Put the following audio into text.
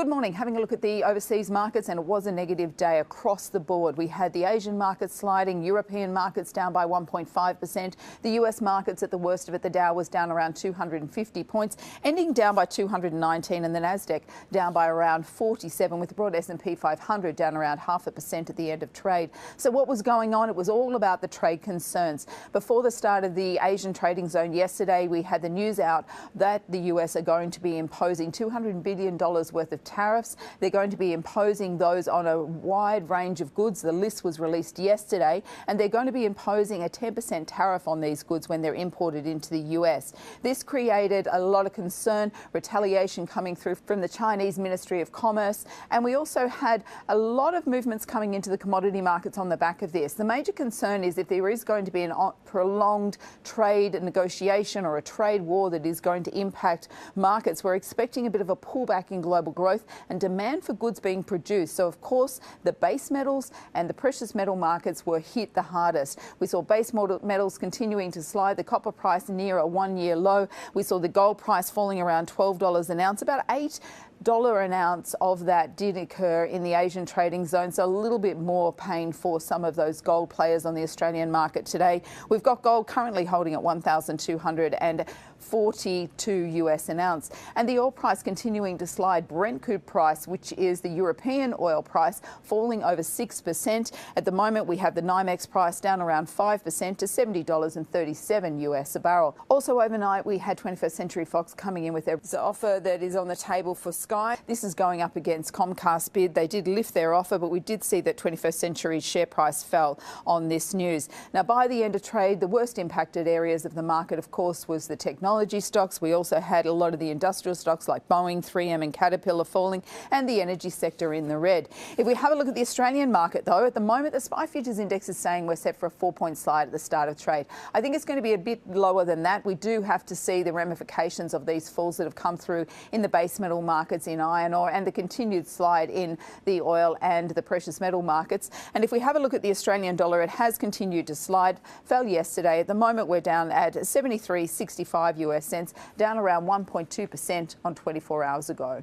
Good morning. Having a look at the overseas markets, and it was a negative day across the board. We had the Asian markets sliding, European markets down by 1.5%. The US markets at the worst of it, the Dow was down around 250 points, ending down by 219, and the Nasdaq down by around 47, with the broad S&P 500 down around 0.5% at the end of trade. So what was going on? It was all about the trade concerns. Before the start of the Asian trading zone yesterday, we had the news out that the US are going to be imposing $200 billion worth of tariffs. They're going to be imposing those on a wide range of goods. The list was released yesterday, and they're going to be imposing a 10% tariff on these goods when they're imported into the US. This created a lot of concern, retaliation coming through from the Chinese Ministry of Commerce, and we also had a lot of movements coming into the commodity markets on the back of this. The major concern is if there is going to be a prolonged trade negotiation or a trade war that is going to impact markets, we're expecting a bit of a pullback in global growth and demand for goods being produced. So, of course, the base metals and the precious metal markets were hit the hardest. We saw base metals continuing to slide, the copper price near a one-year low. We saw the gold price falling around $12 an ounce, about $8 an ounce of that did occur in the Asian trading zone, so a little bit more pain for some of those gold players on the Australian market today. We've got gold currently holding at $1,242 US an ounce, and the oil price continuing to slide. Brent crude price, which is the European oil price, falling over 6%. At the moment, we have the NYMEX price down around 5% to $70.37 US a barrel. Also overnight, we had 21st Century Fox coming in with their offer that is on the table for Sky. This is going up against Comcast bid. They did lift their offer, but we did see that 21st Century's share price fell on this news. Now, by the end of trade, the worst impacted areas of the market, of course, was the technology stocks. We also had a lot of the industrial stocks like Boeing, 3M and Caterpillar falling, and the energy sector in the red. If we have a look at the Australian market, though, at the moment, the SPI futures index is saying we're set for a 4-point slide at the start of trade. I think it's going to be a bit lower than that. We do have to see the ramifications of these falls that have come through in the base metal markets, in iron ore, and the continued slide in the oil and the precious metal markets. And if we have a look at the Australian dollar, it has continued to slide, fell yesterday. At the moment, we're down at 73.65 US cents, down around 1.2% on 24 hours ago.